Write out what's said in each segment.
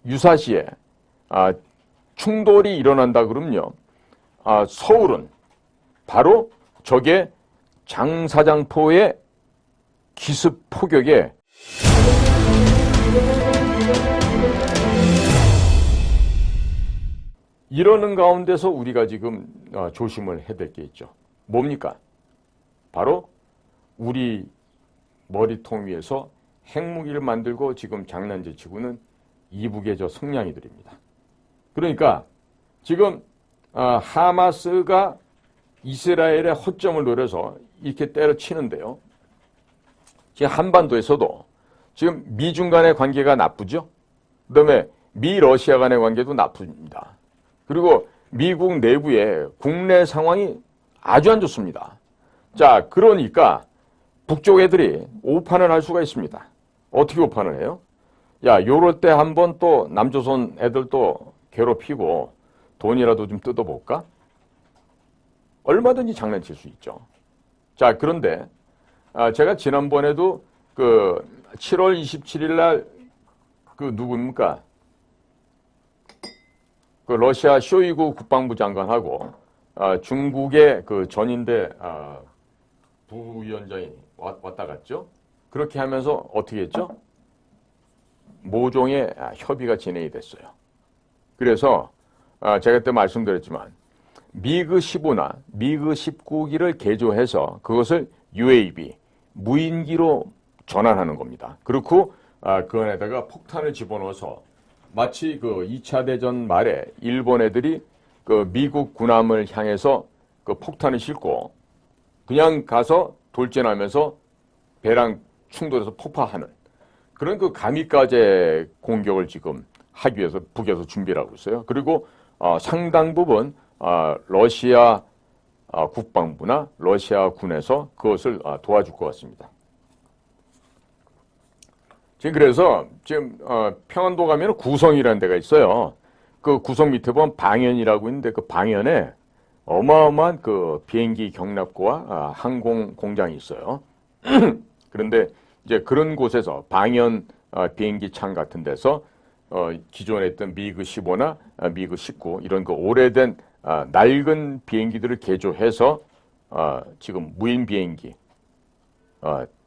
유사시에 충돌이 일어난다 그러면요, 서울은 바로 적의 장사장포의 기습 포격에 이러는 가운데서 우리가 지금 조심을 해야 될 게 있죠. 뭡니까? 바로 우리 머리통 위에서 핵무기를 만들고 지금 장난질 치고는 이북의 저 성냥이들입니다. 그러니까 지금 하마스가 이스라엘의 허점을 노려서 이렇게 때려치는데요. 지금 한반도에서도 지금 미중 간의 관계가 나쁘죠. 그다음에 미러시아 간의 관계도 나쁩니다. 그리고 미국 내부의 국내 상황이 아주 안 좋습니다. 자, 그러니까 북쪽 애들이 오판을 할 수가 있습니다. 어떻게 오판을 해요? 야, 요럴 때 한번 또 남조선 애들 또 괴롭히고 돈이라도 좀 뜯어볼까? 얼마든지 장난칠 수 있죠. 자, 그런데 제가 지난번에도 그 7월 27일 날 그 누굽니까? 그 러시아 쇼이구 국방부 장관하고 중국의 그 전인대 부위원장이 왔다 갔죠. 그렇게 하면서 어떻게 했죠? 모종의 협의가 진행이 됐어요. 그래서 제가 그때 말씀드렸지만 미그 15나 미그 19기를 개조해서 그것을 UAV, 무인기로 전환하는 겁니다. 그렇고 그 안에다가 폭탄을 집어넣어서 마치 그 2차 대전 말에 일본 애들이 그 미국 군함을 향해서 그 폭탄을 싣고 그냥 가서 돌진하면서 배랑 충돌해서 폭파하는 그런 그 가미까제 공격을 지금 하기 위해서 북에서 준비를 하고 있어요. 그리고 상당 부분 러시아 국방부나 러시아 군에서 그것을 도와줄 것 같습니다. 지금 그래서 지금 평안도 가면 구성이라는 데가 있어요. 그 구성 밑에 보면 방연이라고 있는데 그 방연에 어마어마한 그 비행기 경납고와 항공 공장이 있어요. 그런데 이제 그런 곳에서 방연 비행기 창 같은 데서 기존에 있던 미그 15나 미그 19 이런 그 오래된 낡은 비행기들을 개조해서 지금 무인 비행기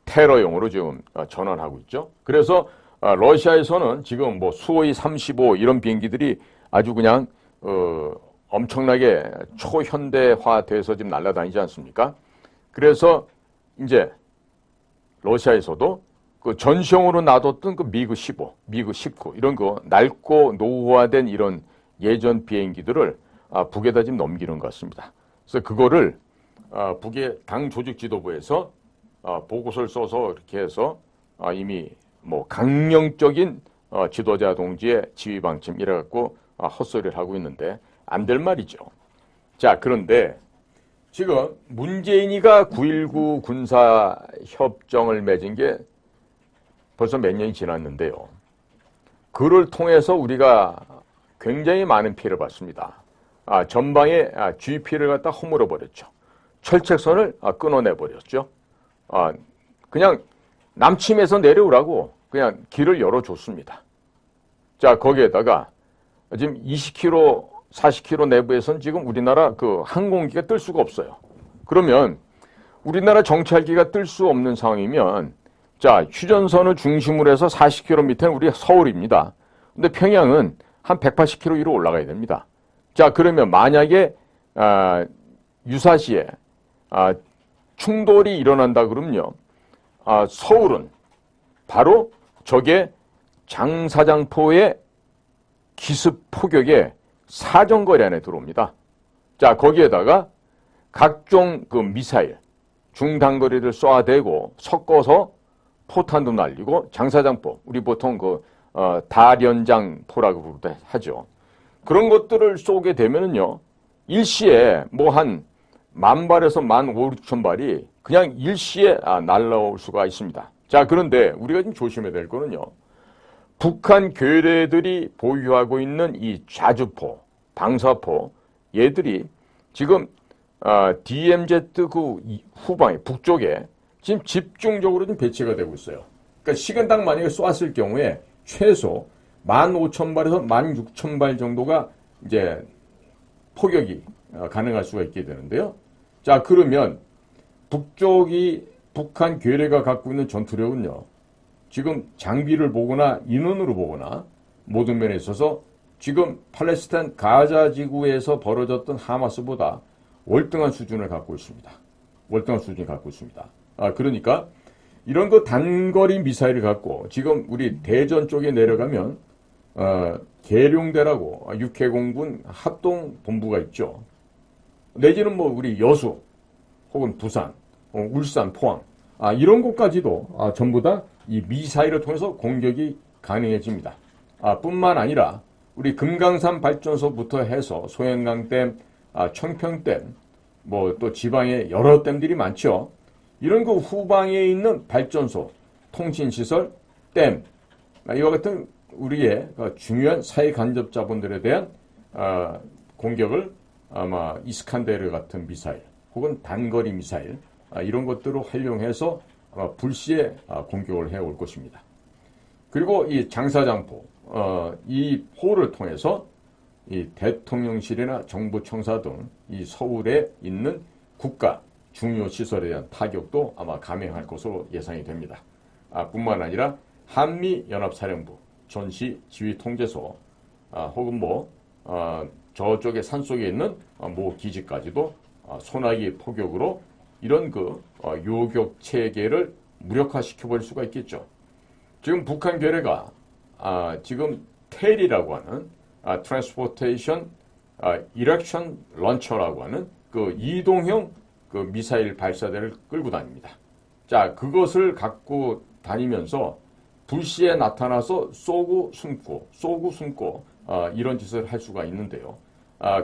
테러용으로 지금 전환하고 있죠. 그래서 러시아에서는 지금 뭐 수호이 35 이런 비행기들이 아주 그냥 엄청나게 초현대화돼서 지금 날아다니지 않습니까? 그래서 이제 러시아에서도 그 전시용으로 놔뒀던 그 미그 15, 미그 19 이런 거 낡고 노후화된 이런 예전 비행기들을 북에다 지금 넘기는 것 같습니다. 그래서 그거를 북의 당 조직 지도부에서 보고서를 써서 이렇게 해서 이미 뭐 강령적인 지도자 동지의 지휘 방침 이래 갖고 헛소리를 하고 있는데 안 될 말이죠. 자, 그런데 지금 문재인이가 9.19 군사협정을 맺은 게 벌써 몇 년이 지났는데요. 그를 통해서 우리가 굉장히 많은 피해를 봤습니다. 전방에 GP를 갖다 허물어 버렸죠. 철책선을 끊어내버렸죠. 그냥 남침에서 내려오라고 그냥 길을 열어줬습니다. 자, 거기에다가 지금 20km, 40km 내부에서는 지금 우리나라 그 항공기가 뜰 수가 없어요. 그러면 우리나라 정찰기가 뜰 수 없는 상황이면 자, 휴전선을 중심으로 해서 40km 밑에는 우리 서울입니다. 근데 평양은 한 180km 위로 올라가야 됩니다. 자, 그러면 만약에 유사시에 충돌이 일어난다 그러면요. 서울은 바로 적의 장사장포의 기습 포격에 사정거리 안에 들어옵니다. 자, 거기에다가 각종 그 미사일, 중단거리를 쏴대고 섞어서 포탄도 날리고 장사장포, 우리 보통 그 다련장포라고 하죠. 그런 것들을 쏘게 되면은요, 일시에 뭐 한 10,000발에서 15,000발이 그냥 일시에 날라올 수가 있습니다. 자, 그런데 우리가 지금 조심해야 될 거는요, 북한 괴뢰들이 보유하고 있는 이 자주포, 방사포, 얘들이 지금 DMZ 그 후방에 북쪽에 지금 집중적으로 좀 배치가 되고 있어요. 그러니까 식은당 만약에 쏘았을 경우에 최소 15,000발에서 16,000발 정도가 이제 포격이 가능할 수가 있게 되는데요. 자, 그러면 북한 괴뢰가 갖고 있는 전투력은요, 지금 장비를 보거나 인원으로 보거나 모든 면에 있어서 지금 팔레스타인 가자 지구에서 벌어졌던 하마스보다 월등한 수준을 갖고 있습니다. 월등한 수준을 갖고 있습니다. 그러니까 이런 거 단거리 미사일을 갖고 지금 우리 대전 쪽에 내려가면 계룡대라고 육해공군 합동본부가 있죠. 내지는 뭐 우리 여수 혹은 부산, 울산, 포항 이런 곳까지도 전부 다 이 미사일을 통해서 공격이 가능해집니다. 뿐만 아니라 우리 금강산 발전소부터 해서 소행강댐, 청평댐, 뭐 또 지방에 여러 댐들이 많죠. 이런 그 후방에 있는 발전소, 통신시설, 댐, 이와 같은 우리의 중요한 사회 간접자본들에 대한 공격을 아마 이스칸데르 같은 미사일 혹은 단거리 미사일 이런 것들을 활용해서 아마 불시에 공격을 해올 것입니다. 그리고 이 장사장포, 이 포를 통해서 이 대통령실이나 정부청사 등 이 서울에 있는 국가 중요 시설에 대한 타격도 아마 감행할 것으로 예상이 됩니다. 뿐만 아니라 한미연합사령부, 전시지휘통제소, 혹은 저쪽에 산속에 있는 모 기지까지도 소나기 포격으로 이런 요격 체계를 무력화시켜버릴 수가 있겠죠. 지금 북한 괴뢰가 지금 텔이라고 하는 Transportation Erection Launcher라고 하는 그 이동형 그 미사일 발사대를 끌고 다닙니다. 자, 그것을 갖고 다니면서 불시에 나타나서 쏘고 숨고 이런 짓을 할 수가 있는데요.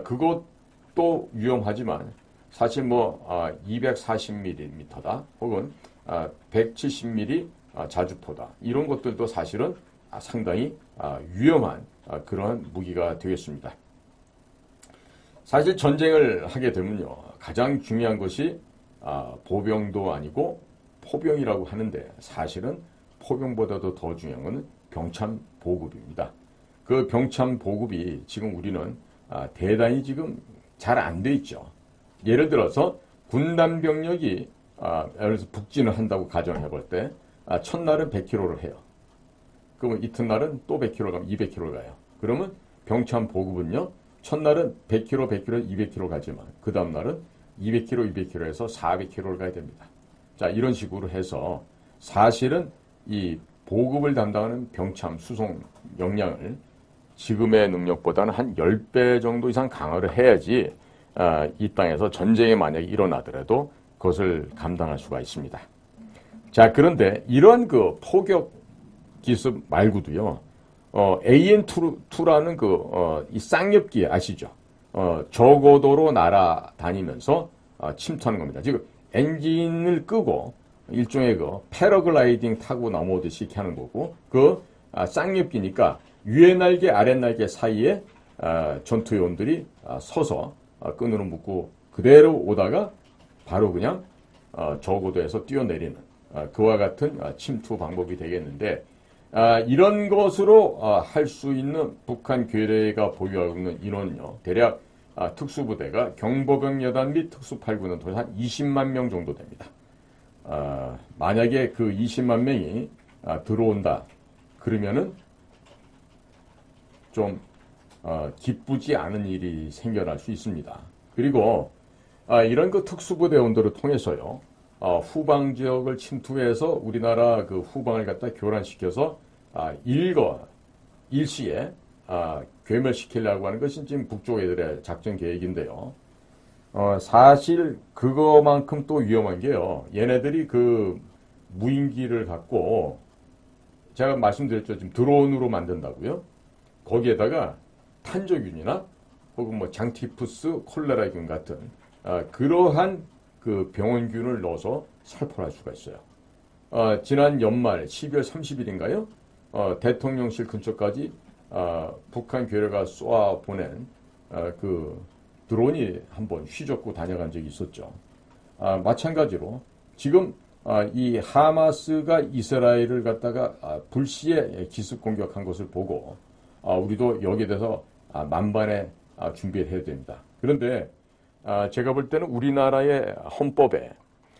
그것도 위험하지만 사실 240mm다 혹은 170mm 자주포다 이런 것들도 사실은 상당히 위험한 그러한 무기가 되겠습니다. 사실 전쟁을 하게 되면요, 가장 중요한 것이 보병도 아니고 포병이라고 하는데 사실은 포병보다도 더 중요한 것은 병참 보급입니다. 그 병참 보급이 지금 우리는 대단히 지금 잘 안 돼 있죠. 예를 들어서 군단 병력이 예를 들어서 북진을 한다고 가정해 볼 때 첫날은 100km를 해요. 그러면 이튿날은 또 100km 가면 200km를 가요. 그러면 병참 보급은요, 첫날은 100km, 200km 가지만 그 다음날은 200km, 200km에서 400km를 가야 됩니다. 자, 이런 식으로 해서 사실은 이 보급을 담당하는 병참 수송 역량을 지금의 능력보다는 한 10배 정도 이상 강화를 해야지 이 땅에서 전쟁이 만약에 일어나더라도 그것을 감당할 수가 있습니다. 자, 그런데 이런 그 포격 기술 말고도요, AN2라는 이 쌍엽기 아시죠? 저고도로 날아다니면서 침투하는 겁니다. 지금 엔진을 끄고 일종의 패러글라이딩 타고 넘어오듯이 이렇게 하는 거고, 쌍엽기니까 위에 날개, 아래 날개 사이에 전투요원들이 서서 끈으로 묶고 그대로 오다가 바로 그냥 저고도에서 뛰어내리는 그와 같은 침투 방법이 되겠는데, 이런 것으로 할 수 있는 북한 괴뢰가 보유하고 있는 인원은요, 대략 특수부대가 경보병 여단 및 특수팔군은 도대체 한 20만 명 정도 됩니다. 만약에 그 20만 명이 들어온다 그러면은 좀 기쁘지 않은 일이 생겨날 수 있습니다. 그리고 이런 그 특수부대원들을 통해서요, 후방 지역을 침투해서 우리나라 그 후방을 갖다 교란시켜서 일시에 괴멸시키려고 하는 것이 지금 북쪽 애들의 작전 계획인데요. 사실 그거만큼 또 위험한 게요, 얘네들이 그 무인기를 갖고 제가 말씀드렸죠, 지금 드론으로 만든다고요. 거기에다가 탄저균이나 혹은 장티푸스, 콜레라균 같은 그러한 그 병원균을 넣어서 살포할 수가 있어요. 지난 연말 12월 30일인가요? 대통령실 근처까지 북한 괴뢰가 쏘아 보낸 그 드론이 한번 휘젓고 다녀간 적이 있었죠. 마찬가지로 지금 이 하마스가 이스라엘을 갖다가 불시에 기습 공격한 것을 보고 우리도 여기에 대해서 만반의 준비를 해야 됩니다. 그런데 제가 볼 때는 우리나라의 헌법에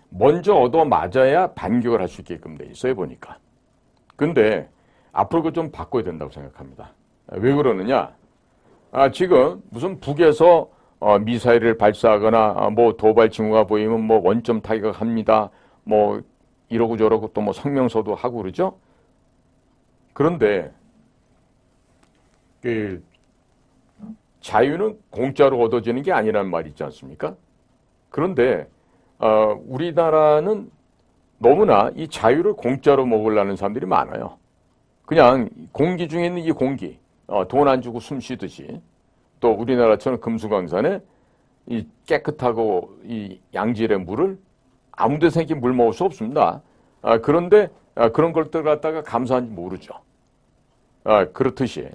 먼저 얻어맞아야 반격을 할 수 있게끔 돼 있어요, 보니까. 근데 앞으로 그거 좀 바꿔야 된다고 생각합니다. 왜 그러느냐? 지금 무슨 북에서 미사일을 발사하거나 뭐 도발 징후가 보이면 뭐 원점 타격합니다. 뭐 이러고 저러고 또 뭐 성명서도 하고 그러죠? 그런데 그 자유는 공짜로 얻어지는 게 아니란 말이 있지 않습니까? 그런데 우리나라는 너무나 이 자유를 공짜로 먹으려는 사람들이 많아요. 그냥 공기 중에 있는 이 공기, 돈 안 주고 숨 쉬듯이 또 우리나라처럼 금수강산에 이 깨끗하고 이 양질의 물을 아무 데서 이렇게 물 먹을 수 없습니다. 그런데 그런 것들 갖다가 감사한지 모르죠. 그렇듯이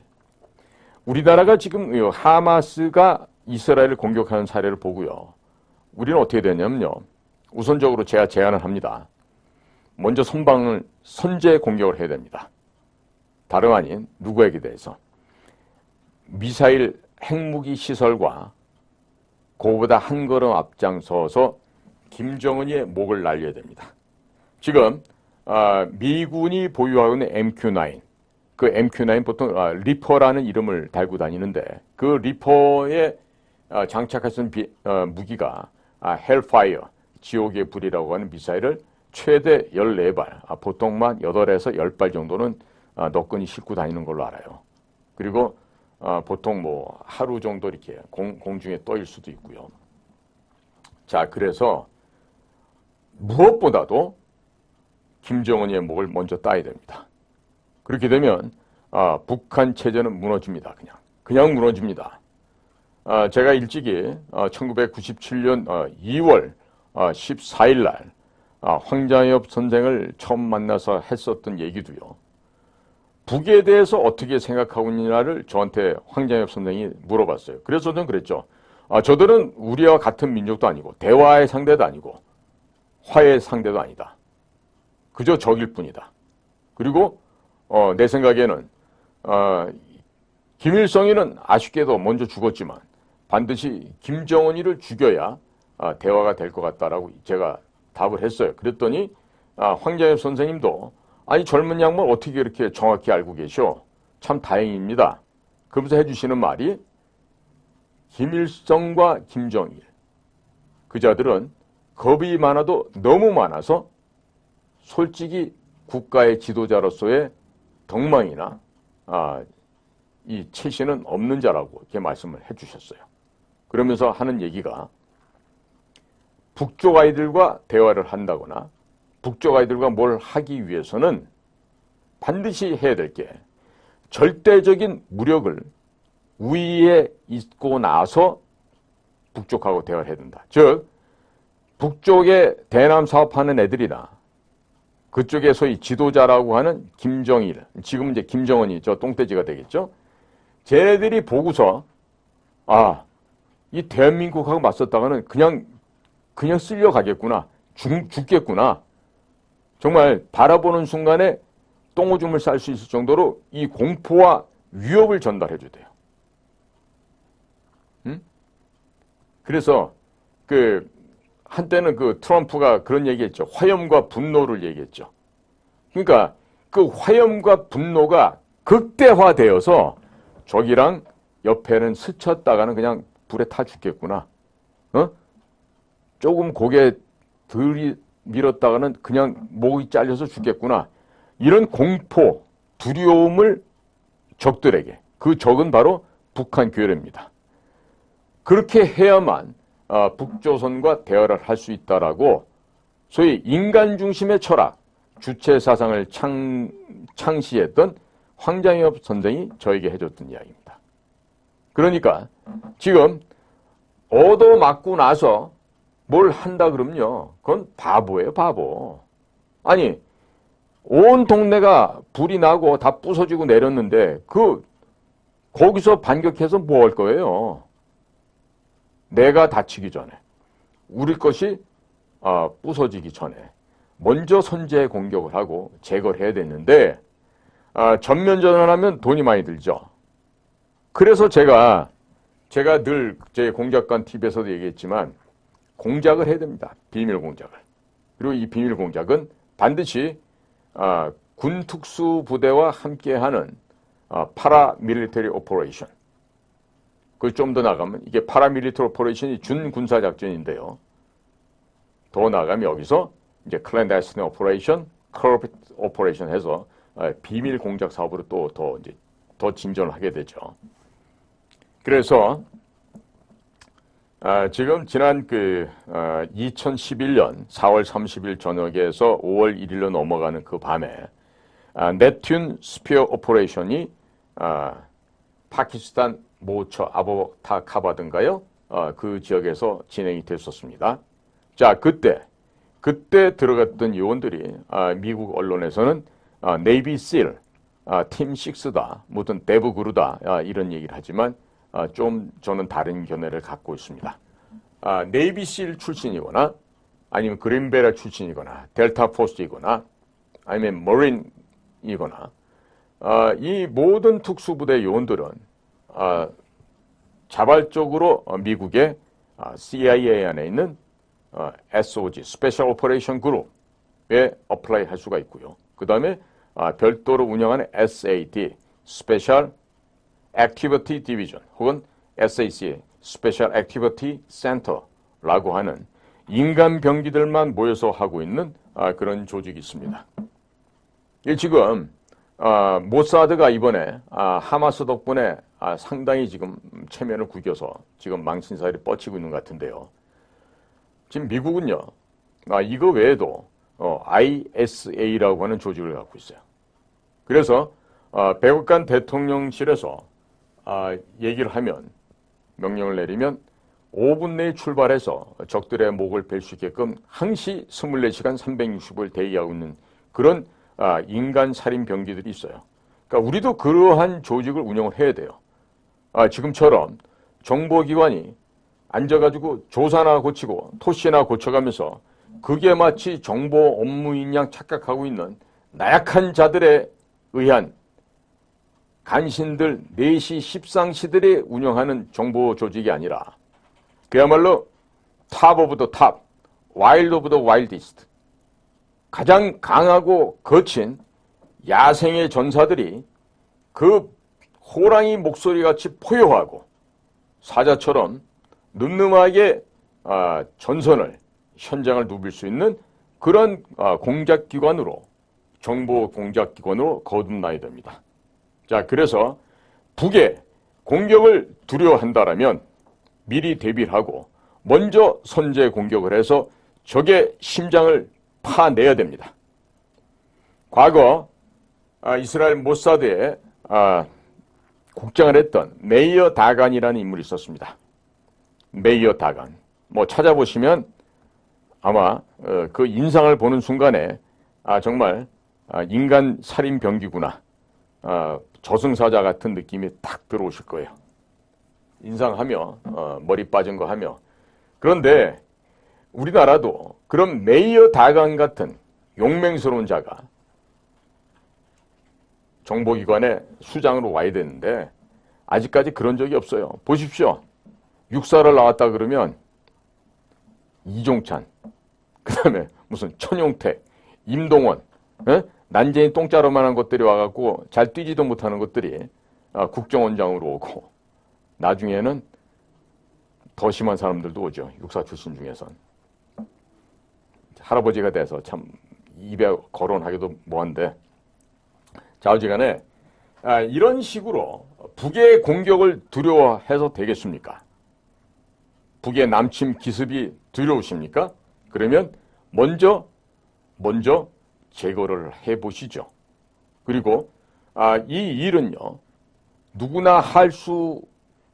우리나라가 지금 하마스가 이스라엘을 공격하는 사례를 보고요. 우리는 어떻게 되냐면요. 우선적으로 제가 제안을 합니다. 먼저 선제 공격을 해야 됩니다. 다름 아닌 누구에게 대해서. 미사일 핵무기 시설과 그보다 한 걸음 앞장서서 김정은의 목을 날려야 됩니다. 지금 미군이 보유하고 있는 MQ-9, 그 MQ-9 보통 리퍼라는 이름을 달고 다니는데 그 리퍼에 장착할 수 있는 무기가 헬파이어, 지옥의 불이라고 하는 미사일을 최대 14발, 보통만 8에서 10발 정도는 너끈히 싣고 다니는 걸로 알아요. 그리고 보통 뭐 하루 정도 이렇게 공중에 떠일 수도 있고요. 자, 그래서 무엇보다도 김정은의 목을 먼저 따야 됩니다. 그렇게 되면 북한 체제는 무너집니다. 그냥 무너집니다. 제가 일찍이 1997년 2월 14일 날 황장엽 선생을 처음 만나서 했었던 얘기도요. 북에 대해서 어떻게 생각하고 있느냐를 저한테 황장엽 선생이 물어봤어요. 그래서 저는 그랬죠. 저들은 우리와 같은 민족도 아니고 대화의 상대도 아니고 화해의 상대도 아니다. 그저 적일 뿐이다. 그리고 내 생각에는 김일성이는 아쉽게도 먼저 죽었지만 반드시 김정은이를 죽여야 대화가 될 것 같다라고 제가 답을 했어요. 그랬더니 황장엽 선생님도 아니 젊은 양반 어떻게 이렇게 정확히 알고 계셔? 참 다행입니다. 그러면서 해주시는 말이 김일성과 김정일 그자들은 겁이 많아도 너무 많아서 솔직히 국가의 지도자로서의 덕망이나 이 체신은 없는 자라고 이렇게 말씀을 해주셨어요. 그러면서 하는 얘기가 북쪽 아이들과 대화를 한다거나 북쪽 아이들과 뭘 하기 위해서는 반드시 해야 될 게 절대적인 무력을 우위에 있고 나서 북쪽하고 대화를 해야 된다. 즉 북쪽에 대남 사업하는 애들이나 그쪽에 소위 지도자라고 하는 김정일, 지금 이제 김정은이 저 똥돼지가 되겠죠. 쟤네들이 보고서 이 대한민국하고 맞섰다가는 그냥 쓸려가겠구나, 죽겠구나. 정말 바라보는 순간에 똥오줌을 쌀 수 있을 정도로 이 공포와 위협을 전달해줘야 돼요. 그래서 한때는 트럼프가 그런 얘기했죠. 화염과 분노를 얘기했죠. 그러니까 그 화염과 분노가 극대화되어서 적이랑 옆에는 스쳤다가는 그냥 불에 타 죽겠구나. 조금 고개 들이밀었다가는 그냥 목이 잘려서 죽겠구나. 이런 공포, 두려움을 적들에게, 그 적은 바로 북한 괴뢰입니다. 그렇게 해야만 북조선과 대화를 할 수 있다라고 소위 인간 중심의 철학, 주체 사상을 창시했던 황장엽 선생이 저에게 해줬던 이야기입니다. 그러니까 지금 얻어맞고 나서 뭘 한다 그러면요, 그건 바보예요, 바보. 아니 온 동네가 불이 나고 다 부서지고 내렸는데 거기서 반격해서 뭐 할 거예요? 내가 다치기 전에, 우리 것이 부서지기 전에 먼저 선제 공격을 하고 제거를 해야 되는데 전면전을 하면 돈이 많이 들죠. 그래서 제가 늘 제 공작관 TV에서도 얘기했지만 공작을 해야 됩니다. 비밀 공작을. 그리고 이 비밀 공작은 반드시 군 특수 부대와 함께하는 파라밀리터리 오퍼레이션. 그 좀 더 나가면 이게 파라밀리터리 오퍼레이션이 준군사 작전인데요. 더 나가면 여기서 이제 클랜다스틴 오퍼레이션, 커버트 오퍼레이션 해서 비밀 공작 사업으로 또 더 진전을 하게 되죠. 그래서 지금 지난 2011년 4월 30일 저녁에서 5월 1일로 넘어가는 그 밤에 네튠 스피어 오퍼레이션이 파키스탄 모처 아보타카바든가요? 그 지역에서 진행이 됐었습니다. 자, 그때 들어갔던 요원들이 미국 언론에서는 네이비 실, 팀 6다, 무슨 데브 그루다 이런 얘기를 하지만 좀 저는 다른 견해를 갖고 있습니다. 네이비 실 출신이거나 아니면 그린베라 출신이거나 델타 포스이거나 아니면 머린이거나 이 모든 특수부대 요원들은 자발적으로 미국의 CIA 안에 있는 SOG, 스페셜 오퍼레이션 그룹에 어플라이 할 수가 있고요. 그 다음에 별도로 운영하는 SAD, 스페셜 액티비티 디비전 혹은 SAC, 스페셜 액티비티 센터라고 하는 인간 병기들만 모여서 하고 있는 그런 조직이 있습니다. 지금 모사드가 이번에 하마스 덕분에 상당히 지금 체면을 구겨서 지금 망신살이 뻗치고 있는 것 같은데요. 지금 미국은요, 이거 외에도 ISA라고 하는 조직을 갖고 있어요. 그래서 백악관 대통령실에서 얘기를 하면, 명령을 내리면 5분 내에 출발해서 적들의 목을 벨 수 있게끔 항시 24시간 365일 대기하고 있는 그런 인간 살인 병기들이 있어요. 그러니까 우리도 그러한 조직을 운영을 해야 돼요. 지금처럼 정보기관이 앉아가지고 조사나 고치고 토시나 고쳐가면서 그게 마치 정보 업무인 양 착각하고 있는 나약한 자들에 의한 간신들, 내시 십상시들이 운영하는 정보 조직이 아니라 그야말로 탑 오브 더 탑, 와일드 오브 더 와일디스트, 가장 강하고 거친 야생의 전사들이 그 호랑이 목소리같이 포효하고 사자처럼 늠름하게 전선을, 현장을 누빌 수 있는 그런 공작기관으로, 정보 공작기관으로 거듭나야 됩니다. 자, 그래서 북의 공격을 두려워한다라면 미리 대비를 하고 먼저 선제 공격을 해서 적의 심장을 파내야 됩니다. 과거 이스라엘 모사드에 국장을 했던 메이어 다간이라는 인물이 있었습니다. 메이어 다간. 뭐 찾아보시면 아마 그 인상을 보는 순간에 정말 인간 살인 병기구나, 저승사자 같은 느낌이 딱 들어오실 거예요. 인상하며 머리 빠진 거 하며. 그런데 우리나라도 그런 메이어 다간 같은 용맹스러운 자가 정보기관의 수장으로 와야 되는데 아직까지 그런 적이 없어요. 보십시오. 육사를 나왔다 그러면 이종찬, 그 다음에 무슨 천용택, 임동원, 난쟁이 똥자루만한 것들이 와갖고 잘 뛰지도 못하는 것들이 국정원장으로 오고 나중에는 더 심한 사람들도 오죠. 육사 출신 중에선. 할아버지가 돼서 참 입에 거론하기도 뭐한데, 자, 어지간에 이런 식으로 북의 공격을 두려워해서 되겠습니까? 북의 남침 기습이 두려우십니까? 그러면 먼저 제거를 해보시죠. 그리고 이 일은요, 누구나 할 수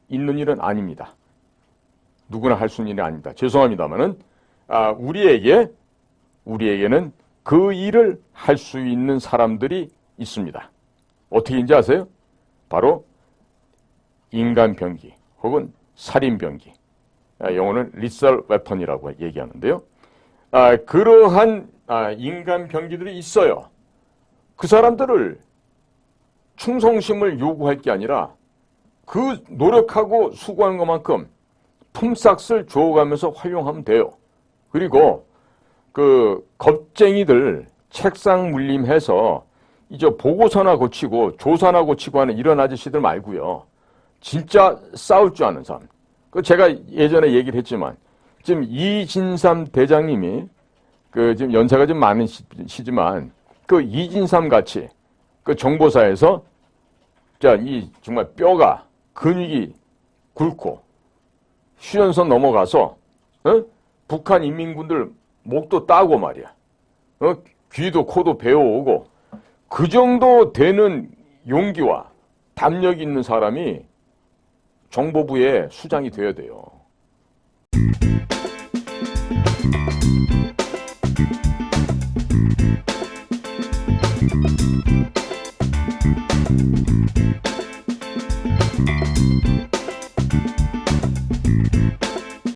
있는 일은 아닙니다. 누구나 할 수 있는 일이 아닙니다. 죄송합니다만은 우리에게는 그 일을 할 수 있는 사람들이 있습니다. 어떻게인지 아세요? 바로 인간 병기 혹은 살인 병기, 영어는 lethal weapon이라고 얘기하는데요. 그러한 인간 병기들이 있어요. 그 사람들을 충성심을 요구할 게 아니라 그 노력하고 수고하는 것만큼 품삯을 줘가면서 활용하면 돼요. 그리고 그 겁쟁이들 책상 물림해서 이제 보고서나 고치고 조사나 고치고 하는 이런 아저씨들 말고요. 진짜 싸울 줄 아는 사람. 그 제가 예전에 얘기를 했지만 지금 이진삼 대장님이 그 지금 연세가 좀 많으시지만 그 이진삼 같이 그 정보사에서 자, 이 정말 뼈가 근육이 굵고 휴전선 넘어가서 북한 인민군들 목도 따고 말이야. 귀도 코도 베어오고 그 정도 되는 용기와 담력이 있는 사람이 정보부의 수장이 되어야 돼요.